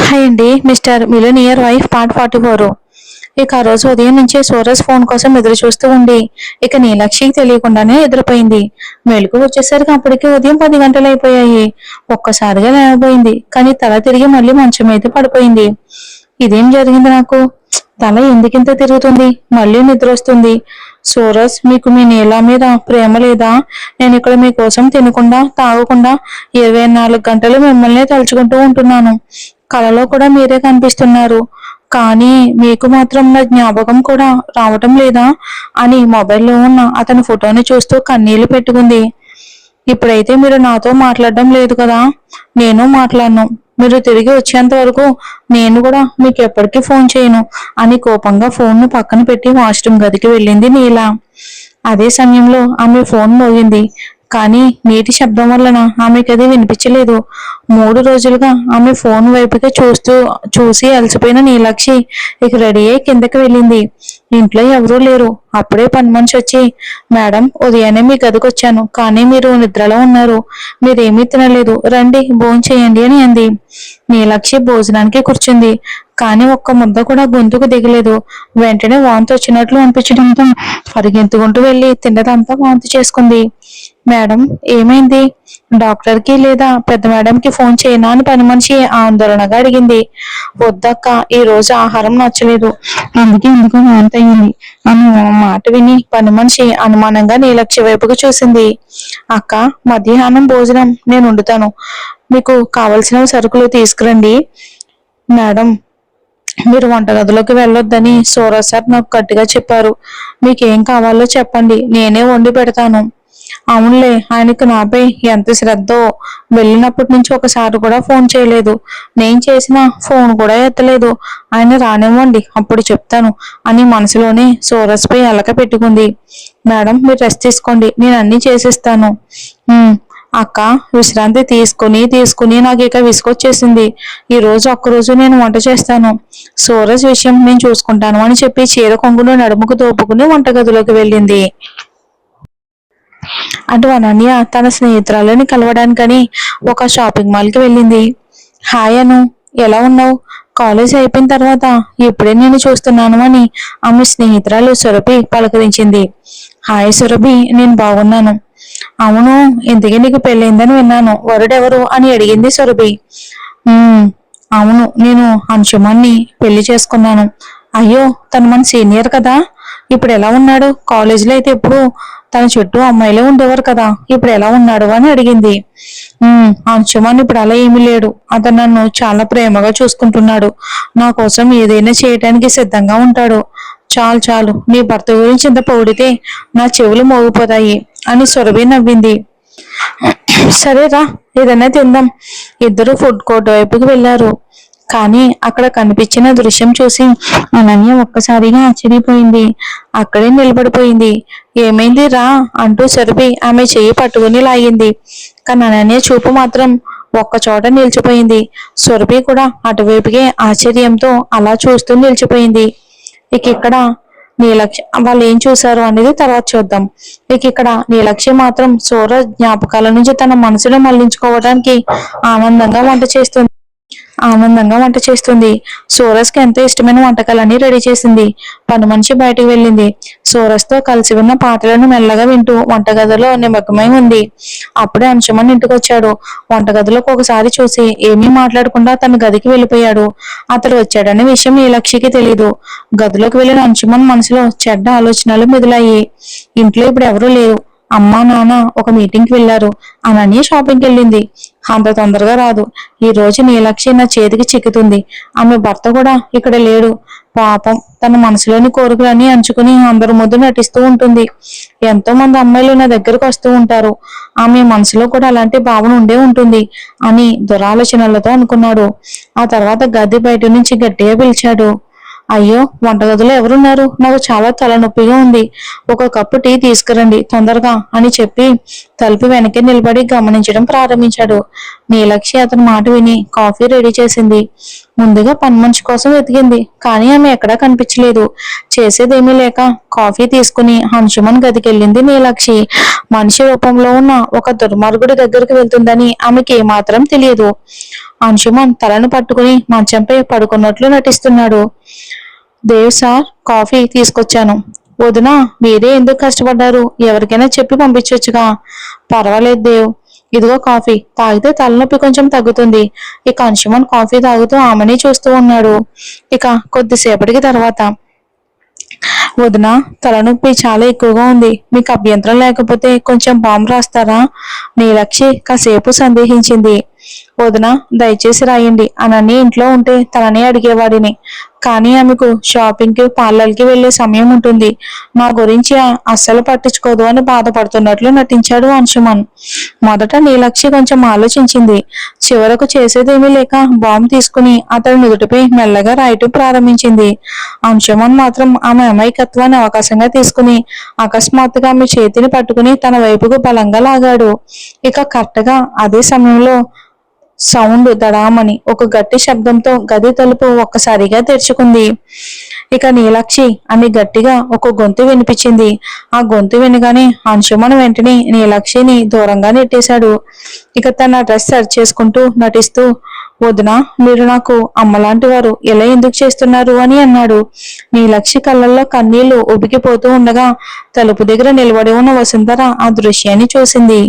Hi అండి. Mister millionaire wife part 44. ఇక ఆ రోజు ఉదయం నుంచే సూరజ్ ఫోన్ కోసం ఎదురు చూస్తూ ఉండి ఇక నీలాక్షికి తెలియకుండానే ఎదురుపోయింది. మెలకు వచ్చేసరికి అప్పటికే ఉదయం 10 గంటలు అయిపోయాయి. ఒక్కసారిగా లేవబోయింది, కానీ తల తిరిగి మళ్ళీ మంచం మీద పడిపోయింది. ఇదేం జరిగింది నాకు? తల ఎందుకింత తిరుగుతుంది? మళ్ళీ నిద్ర వస్తుంది. సూరజ్, మీకు మీ నీలా మీద ప్రేమ లేదా? నేను ఇక్కడ మీకోసం తినకుండా తాగకుండా 24 గంటలు మిమ్మల్నే తలుచుకుంటూ ఉంటున్నాను. కలలో కూడా మీరే కనిపిస్తున్నారు, కానీ మీకు మాత్రం నా జ్ఞాపకం కూడా రావటం లేదా అని మొబైల్లో ఉన్న అతని ఫోటోని చూస్తూ కన్నీళ్లు పెట్టుకుంది. ఇప్పుడైతే మీరు నాతో మాట్లాడడం లేదు కదా, నేను మాట్లాడను. మీరు తిరిగి వచ్చేంత వరకు నేను కూడా మీకు ఎప్పటికీ ఫోన్ చేయను అని కోపంగా ఫోన్ను పక్కన పెట్టి వాష్రూమ్ గదికి వెళ్ళింది నీల. అదే సమయంలో ఆమె ఫోన్ మోగింది, కానీ నీటి శబ్దం వలన ఆమెకు అది వినిపించలేదు. 3 రోజులుగా ఆమె ఫోన్ వైపుకే చూసి అలసిపోయిన నీలాక్షి ఇక రెడీ అయి కిందకి వెళ్ళింది. ఇంట్లో ఎవరూ లేరు. అప్పుడే పని మనిషి వచ్చి, మేడం, ఉదయాన్నే మీ గదికి వచ్చాను, కానీ మీరు నిద్రలో ఉన్నారు, మీరేమీ తినలేదు, రండి భోంచేయండి అని అంది. నీలాక్షి భోజనానికి కూర్చుంది, కానీ ఒక్క ముద్ద కూడా గొంతుకు దిగలేదు. వెంటనే వాంతి వచ్చినట్లు అనిపించడంతో పరిగెత్తుకుంటూ వెళ్ళి తిన్నదంతా వాంతి చేసుకుంది. మేడం, ఏమైంది? డాక్టర్కి లేదా పెద్ద మేడంకి ఫోన్ చేయనా అని పని మనిషి ఆందోళనగా అడిగింది. వద్దక్క, ఈ రోజు ఆహారం నచ్చలేదు, అందుకే ఎందుకో వాంతి అయింది అని మాట విని పని మనిషి అనుమానంగా నీలక్ష వైపుకు చూసింది. అక్క, మధ్యాహ్నం భోజనం నేను వండుతాను, మీకు కావలసిన సరుకులు తీసుకురండి. మేడం, మీరు వంటగదిలోకి వెళ్ళొద్దని సూరజ్ సార్ నాకు గట్టిగా చెప్పారు. మీకేం కావాలో చెప్పండి, నేనే వండి పెడతాను. అవునులే, ఆయనకు నాపై ఎంత శ్రద్ధో. వెళ్ళినప్పటి నుంచి ఒకసారి కూడా ఫోన్ చేయలేదు, నేను చేసిన ఫోన్ కూడా ఎత్తలేదు. ఆయన రానివ్వండి, అప్పుడు చెప్తాను అని మనసులోనే సూరజ్ పై అలక పెట్టుకుంది. మేడం, మీరు రెస్ట్ తీసుకోండి, నేను అన్ని చేసిస్తాను. అక్క, విశ్రాంతి తీసుకుని నాకు ఇక విసుకొచ్చేసింది. ఈ రోజు ఒక్కరోజు నేను వంట చేస్తాను, సూరజ్ విషయం నేను చూసుకుంటాను అని చెప్పి చీర కొంగును నడుముకు తోపుకుని వంటగదిలోకి వెళ్ళింది. అటు అనన్య తన స్నేహితురాలని కలవడానికని ఒక షాపింగ్ మాల్కి వెళ్ళింది. హాయ్ అను, ఎలా ఉన్నావు? కాలేజ్ అయిపోయిన తర్వాత ఇప్పుడే నేను చూస్తున్నాను అని ఆమె స్నేహితురాలు సురభి పలకరించింది. హాయ్ సురభి, నేను బాగున్నాను. అవును, ఇంతకీ నీకు పెళ్ళైందని విన్నాను, వరుడెవరు అని అడిగింది సురభి. అవును, నేను అంశుమన్ని పెళ్లి చేసుకున్నాను. అయ్యో, తను మన సీనియర్ కదా, ఇప్పుడు ఎలా ఉన్నాడు? కాలేజీలో అయితే ఎప్పుడు తన చుట్టూ అమ్మాయిలే ఉండేవారు కదా, ఇప్పుడు ఎలా ఉన్నాడు అని అడిగింది. అంశుమన్ ఇప్పుడు అలా ఏమీ లేడు, అతను నన్ను చాలా ప్రేమగా చూసుకుంటున్నాడు, నా కోసం ఏదైనా చేయటానికి సిద్ధంగా ఉంటాడు. చాలు చాలు, నీ భర్త గురించి ఇంత పొగిడితే నా చెవులు మోగిపోతాయి అని సురభి నవ్వింది. సరేరా, ఏదైనా తిందాం. ఇద్దరు ఫుడ్ కోర్ట్ వైపుకి వెళ్లారు. కానీ అక్కడ కనిపించిన దృశ్యం చూసి అనన్య ఒక్కసారిగా ఆశ్చర్యపోయింది. అక్కడే నిలబడిపోయింది. ఏమైంది రా అంటూ సురభి ఆమె చెయ్యి పట్టుకుని లాగింది. కానీ అనన్య చూపు మాత్రం ఒక్కచోట నిలిచిపోయింది. సురభి కూడా అటువైపుకే ఆశ్చర్యంతో అలా చూస్తూ నిలిచిపోయింది. ఇక ఇక్కడ నీలక్ష వాళ్ళు ఏం చూశారు అనేది తర్వాత చూద్దాం. ఇక ఇక్కడ నీలక్ష మాత్రం సూరజ్ జ్ఞాపకాల నుంచి తన మనసును మళ్లించుకోవడానికి ఆనందంగా వంట చేస్తుంది. సూరజ్ కి ఎంతో ఇష్టమైన వంటకాలన్నీ రెడీ చేసింది. పని మనిషి బయటకు వెళ్ళింది. సూరజ్ తో కలిసి ఉన్న పాటలను మెల్లగా వింటూ వంటగదిలో నిమగ్నమై ఉంది. అప్పుడే అంశుమన్ ఇంటికి వచ్చాడు. వంటగదిలోకి ఒకసారి చూసి ఏమీ మాట్లాడకుండా తన గదికి వెళ్ళిపోయాడు. అతడు వచ్చాడనే విషయం నీలక్షికి తెలీదు. గదిలోకి వెళ్ళిన అంశుమన్ మనసులో చెడ్డ ఆలోచనలు మొదలయ్యి. ఇంట్లో ఇప్పుడు ఎవరూ లేరు. అమ్మా నాన్న ఒక మీటింగ్కి వెళ్లారు. అనన్య షాపింగ్కి వెళ్ళింది. అంత తొందరగా రాదు. ఈ రోజు నీలక్షి నా చేతికి చిక్కుతుంది. ఆమె భర్త కూడా ఇక్కడ లేడు. పాపం, తన మనసులోని కోరికలన్నీ అంచుకుని అందరి ముందు నటిస్తూ ఉంటుంది. ఎంతో మంది అమ్మాయిలు నా దగ్గరకు వస్తూ ఉంటారు. ఆమె మనసులో కూడా అలాంటి భావన ఉండే ఉంటుంది అని దురాలోచనలతో అనుకున్నాడు. ఆ తర్వాత గది బయట నుంచి గట్టిగా పిలిచాడు. అయ్యో, వంటగదిలో ఎవరున్నారు? నాకు చాలా తలనొప్పిగా ఉంది, ఒక కప్పు టీ తీసుకురండి తొందరగా అని చెప్పి తలుపు వెనక్కి నిలబడి గమనించడం ప్రారంభించాడు. నీలక్షి అతని మాట విని కాఫీ రెడీ చేసింది. ముందుగా పని మనిషి కోసం వెతికింది, కానీ ఆమె ఎక్కడా కనిపించలేదు. చేసేదేమీ లేక కాఫీ తీసుకుని అంశుమన్ గదికెళ్ళింది నీలక్షి. మనిషి రూపంలో ఉన్న ఒక దుర్మార్గుడి దగ్గరికి వెళ్తుందని ఆమెకి ఏమాత్రం తెలియదు. అంశుమన్ తలను పట్టుకుని మంచంపై పడుకున్నట్లు నటిస్తున్నాడు. దేవ్ సార్, కాఫీ తీసుకొచ్చాను. వదినా, మీరే ఎందుకు కష్టపడ్డారు? ఎవరికైనా చెప్పి పంపించొచ్చుగా. పర్వాలేదు దేవ్, ఇదిగో కాఫీ, తాగితే తలనొప్పి కొంచెం తగ్గుతుంది. ఇక అంశుమన్ కాఫీ తాగుతూ ఆమెని చూస్తూ ఉన్నాడు. ఇక కొద్దిసేపటికి తర్వాత, వదిన, తలనొప్పి చాలా ఎక్కువగా ఉంది. మీకు అభ్యంతరం లేకపోతే కొంచెం బాంబు రాస్తారా? నీలక్షి కాసేపు సందేహించింది. వదిన, దయచేసి రాయండి. అనని ఇంట్లో ఉంటే తననే అడిగేవాడిని, కానీ ఆమెకు షాపింగ్ కి పార్లర్కి వెళ్లే సమయం ఉంటుంది. నా గురించి అస్సలు పట్టించుకోదు అని బాధపడుతున్నట్లు నటించాడు అంశుమన్. మొదట నీలక్షి కొంచెం ఆలోచించింది. చివరకు చేసేదేమీ లేక బాంబు తీసుకుని అతడి నుదుటిపై మెల్లగా రాయటం ప్రారంభించింది. అంశుమన్ మాత్రం ఆమె అమాయకత్వాన్ని అవకాశంగా తీసుకుని అకస్మాత్తుగా ఆమె చేతిని పట్టుకుని తన వైపుకు బలంగా లాగాడు. ఇక కరెక్ట్గా అదే సమయంలో సౌండ్ దడామని ఒక గట్టి శబ్దంతో గది తలుపు ఒక్కసారిగా తెరుచుకుంది. ఇక నీలక్షి అని గట్టిగా ఒక గొంతు వినిపించింది. ఆ గొంతు వినగానే అంశుమన్ వెంటనే నీలక్షిని దూరంగా నెట్టేశాడు. ఇక తన డ్రెస్ సరి చేసుకుంటూ నటిస్తూ, వదిన, మీరు నాకు అమ్మలాంటి వారు, ఇలా ఎందుకు చేస్తున్నారు అని అన్నాడు. నీలక్షి కళ్ళల్లో కన్నీళ్లు ఉబికిపోతూ ఉండగా తలుపు దగ్గర నిలబడి ఉన్న వసుంధర ఆ దృశ్యాన్ని చూసింది.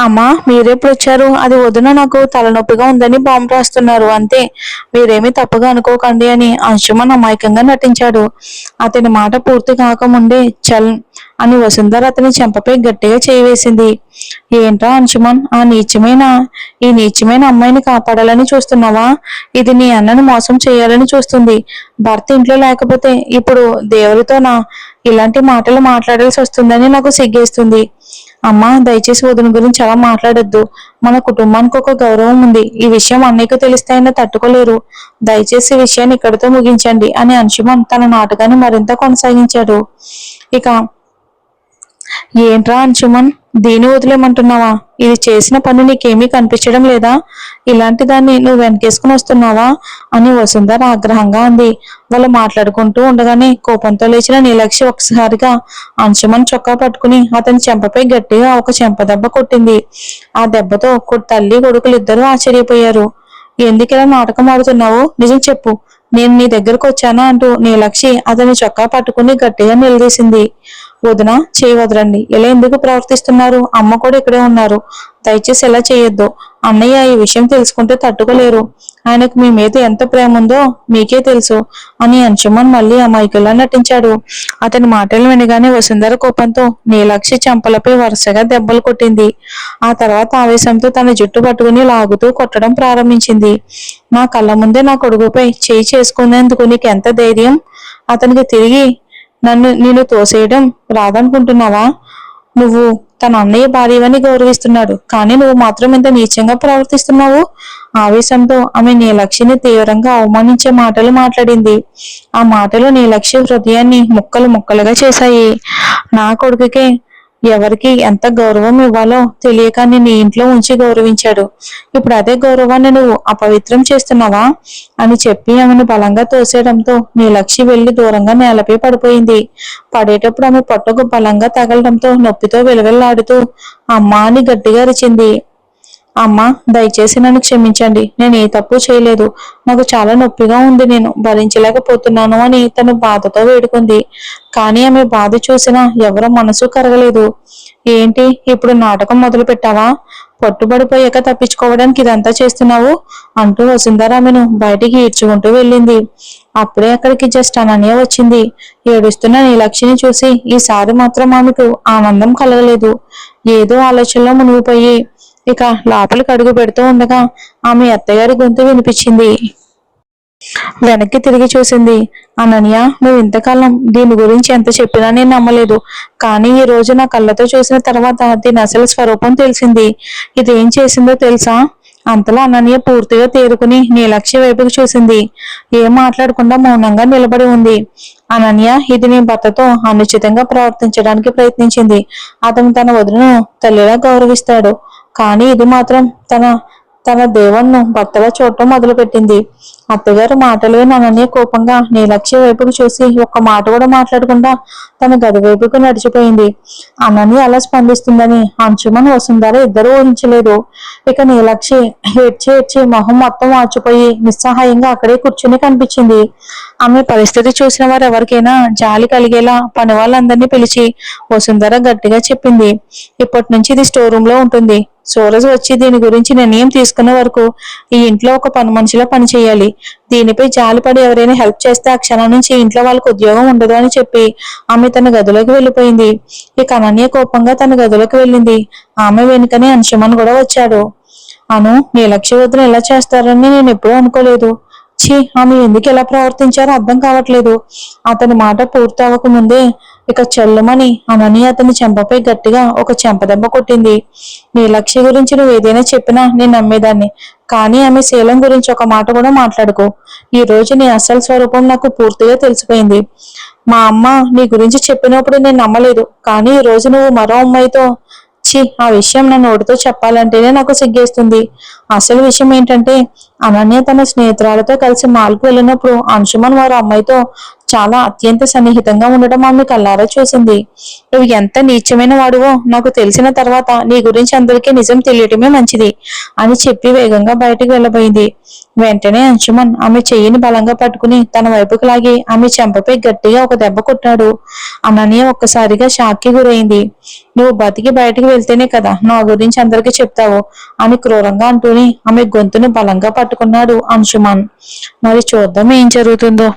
అమ్మా, మీరెప్పుడు వచ్చారు? అది వదిన, నాకు తలనొప్పిగా ఉందని బాంబు రాస్తున్నారు అంతే, మీరేమీ తప్పుగా అనుకోకండి అని అంశుమన్ అమాయకంగా నటించాడు. అతని మాట పూర్తి కాకముందే చల్ అని వసుంధర అతని చెంపపై గట్టిగా చేయి వేసింది. ఏంట్రా అంశుమన్, ఈ నీచమైన అమ్మాయిని కాపాడాలని చూస్తున్నావా? ఇది నీ అన్నను మోసం చేయాలని చూస్తుంది. భర్త ఇంట్లో లేకపోతే ఇప్పుడు దేవుడితోనా ఇలాంటి మాటలు మాట్లాడాల్సి వస్తుందని నాకు సిగ్గేస్తుంది. అమ్మా, దయచేసి వదిన గురించి అలా మాట్లాడొద్దు. మన కుటుంబానికి ఒక గౌరవం ఉంది. ఈ విషయం అన్నయ్యకు తెలిస్తే ఆయన తట్టుకోలేరు. దయచేసి విషయాన్ని ఇక్కడితో ముగించండి అని అంశుమన్ తన నాటకాన్ని మరింత కొనసాగించాడు. ఇక ఏంట్రా అంశుమన్, దీన్ని వదిలేమంటున్నావా? ఇది చేసిన పని నీకేమీ కనిపించడం లేదా? ఇలాంటి దాన్ని నువ్వు వెనకేసుకుని వస్తున్నావా అని వసుంధర ఆగ్రహంగా అంది. వాళ్ళు మాట్లాడుకుంటూ ఉండగానే కోపంతో లేచిన నీలక్షి ఒకసారిగా అంశుమన్ చొక్కా పట్టుకుని అతని చెంపపై గట్టిగా ఒక చెంప దెబ్బ కొట్టింది. ఆ దెబ్బతో తల్లి కొడుకులు ఇద్దరూ ఆశ్చర్యపోయారు. ఎందుకిలా నాటకం ఆడుతున్నావు? నిజం చెప్పు, నేను నీ దగ్గరకు వచ్చానా అంటూ నీలక్షి అతని చొక్కా పట్టుకుని గట్టిగా నిలదీసింది. వదిన, చేయి వదలండి. ఇలా ఎందుకు ప్రవర్తిస్తున్నారు? అమ్మ కూడా ఇక్కడే ఉన్నారు. దయచేసి ఎలా చేయొద్దు. అన్నయ్య ఈ విషయం తెలుసుకుంటే తట్టుకోలేరు. ఆయనకు మీ మీద ఎంత ప్రేమ ఉందో మీకే తెలుసు అని అంశుమన్ మళ్ళీ అమాయకుల్లా నటించాడు. అతని మాటలు వినగానే వసుంధర కోపంతో నీలక్షి చెంపలపై వరుసగా దెబ్బలు కొట్టింది. ఆ తర్వాత ఆవేశంతో తన జుట్టు పట్టుకుని లాగుతూ కొట్టడం ప్రారంభించింది. నా కళ్ళ ముందే నా కొడుకుపై చేయి చేసుకునేందుకు నీకు ఎంత ధైర్యం? అతనికి తిరిగి నిన్ను తోసేయడం రాదనుకుంటున్నావా? నువ్వు తన అన్నయ్య భార్యవని గౌరవిస్తున్నాడు, కానీ నువ్వు మాత్రం ఎంత నీచంగా ప్రవర్తిస్తున్నావు. ఆవేశంతో ఆమె నీలక్షిని తీవ్రంగా అవమానించే మాటలు మాట్లాడింది. ఆ మాటలు నీలక్షి హృదయాన్ని ముక్కలు ముక్కలుగా చేశాయి. నా కొడుకుకే ఎవరికి ఎంత గౌరవం ఇవ్వాలో తెలియక నిన్ను ఇంట్లో ఉంచి గౌరవించాడు. ఇప్పుడు అదే గౌరవాన్ని నువ్వు అపవిత్రం చేస్తున్నావా అని చెప్పి ఆమెను బలంగా తోసేయడంతో నీలక్షి వెళ్లి దూరంగా నేలపై పడిపోయింది. పడేటప్పుడు ఆమె పొట్టకు బలంగా తగలడంతో నొప్పితో విలవిల్లాడుతూ అమ్మా అని గట్టిగా అరిచింది. అమ్మా, దయచేసి నన్ను క్షమించండి. నేను ఏ తప్పు చేయలేదు. నాకు చాలా నొప్పిగా ఉంది. నేను భరించలేకపోతున్నాను అని తను బాధతో వేడుకుంది. కానీ ఆమె బాధ చూసినా ఎవరి మనసు కరగలేదు. ఏంటి, ఇప్పుడు నాటకం మొదలు పెట్టావా? పట్టుబడిపోయాక తప్పించుకోవడానికి ఇదంతా చేస్తున్నావు అంటూ వసుంధర ఆమెను బయటికి ఈడ్చుకుంటూ వెళ్ళింది. అప్పుడే అక్కడికి జస్ట్ అనన్య వచ్చింది. ఏడుస్తున్న నీలక్షిని చూసి ఈసారి మాత్రం ఆమెకు ఆనందం కలగలేదు. ఏదో ఆలోచనలో మునిగిపోయి ఇక లోపలికి అడుగు పెడుతూ ఉండగా ఆమె అత్తగారి గొంతు వినిపించింది. వెనక్కి తిరిగి చూసింది. అనన్య, నువ్వు ఇంతకాలం దీని గురించి ఎంత చెప్పినా నేను నమ్మలేదు. కానీ ఈ రోజు నా కళ్ళతో చూసిన తర్వాత దీని అసలు స్వరూపం తెలిసింది. ఇదేం చేసిందో తెలుసా? అంతలో అనన్య పూర్తిగా తేరుకుని నీలక్షి వైపుకు చూసింది. ఏం మాట్లాడకుండా మౌనంగా నిలబడి ఉంది. అనన్య ఇది నీ భర్తతో అనుచితంగా ప్రవర్తించడానికి ప్రయత్నించింది. అతను తన వదినను తల్లిలా గౌరవిస్తాడు. కానీ ఇది మాత్రం తన తన దేవుణ్ణు భర్తగా చూడటం మొదలుపెట్టింది. అత్తగారు మాటలు విని అనన్య కోపంగా నీలక్ష్య వైపుకు చూసి ఒక్క మాట కూడా మాట్లాడకుండా తన గది వైపుకు నడిచిపోయింది. అనన్య అలా స్పందిస్తుందని అంశుమన్ వసుంధర ఇద్దరూ ఊహించలేదు. ఇక నీలక్ష్య ఏడ్చి ఏడ్చి మొహం మొత్తం వాచిపోయి నిస్సహాయంగా అక్కడే కూర్చుని కనిపించింది. ఆమె పరిస్థితి చూసిన వారు ఎవరికైనా జాలి కలిగేలా పని వాళ్ళందరినీ పిలిచి వసుంధర గట్టిగా చెప్పింది, ఇప్పటి నుంచి ఇది స్టోర్ రూమ్ లో ఉంటుంది. సూరజ్ వచ్చి దీని గురించి నిర్ణయం తీసుకున్న వరకు ఈ ఇంట్లో ఒక పని మనిషిలో పని చేయాలి. దీనిపై జాలిపడి ఎవరైనా హెల్ప్ చేస్తే ఆ క్షణం నుంచి ఇంట్లో వాళ్ళకి ఉద్యోగం ఉండదు అని చెప్పి ఆమె తన గదిలోకి వెళ్ళిపోయింది. ఇక అనన్య కోపంగా తన గదిలోకి వెళ్ళింది. ఆమె వెనుకనే అంశుమన్ కూడా వచ్చాడు. అను, నీ లక్ష్య వద్దును ఎలా చేస్తారని నేను ఎప్పుడూ అనుకోలేదు. ఛీ, ఆమె ఎందుకు ఎలా ప్రవర్తించారో అర్థం కావట్లేదు. అతని మాట పూర్తి అవ్వక ముందే ఇక చెల్లమని అనని అతని చెంపపై గట్టిగా ఒక చెంపదెబ్బ కొట్టింది. నీ లక్ష్య గురించి నువ్వు ఏదైనా చెప్పినా నేను నమ్మేదాన్ని, కానీ ఆమె శీలం గురించి ఒక మాట కూడా మాట్లాడుకో. ఈ రోజు నీ అసలు స్వరూపం నాకు పూర్తిగా తెలిసిపోయింది. మా అమ్మ నీ గురించి చెప్పినప్పుడు నేను నమ్మలేదు, కానీ ఈ రోజు నువ్వు మరో అమ్మాయితో ఆ విషయం నా నోటితో చెప్పాలంటేనే నాకు సిగ్గేస్తుంది. అసలు విషయం ఏంటంటే అనన్య తన స్నేహితురాలతో కలిసి మాల్కు వెళ్ళినప్పుడు అంశుమన్ వారి అమ్మాయితో చాలా అత్యంత సన్నిహితంగా ఉండడం ఆమె కళ్ళారా చూసింది. నువ్వు ఎంత నీచమైన వాడువో నాకు తెలిసిన తర్వాత నీ గురించి అందరికీ నిజం తెలియటమే మంచిది అని చెప్పి వేగంగా బయటకు వెళ్ళబోయింది. వెంటనే అంశుమన్ ఆమె చెయ్యిని బలంగా పట్టుకుని తన వైపుకు లాగి ఆమె చెంపపై గట్టిగా ఒక దెబ్బ కొట్టాడు. అనన్య ఒక్కసారిగా షాక్కి గురైంది. నువ్వు బతికి బయటకు వెళ్తేనే కదా నా గురించి అందరికీ చెప్తావు అని క్రూరంగా అంటూనే ఆమె గొంతును బలంగా పట్టుకున్నాడు అంశుమన్. మరి చూద్దాం ఏం జరుగుతుందో.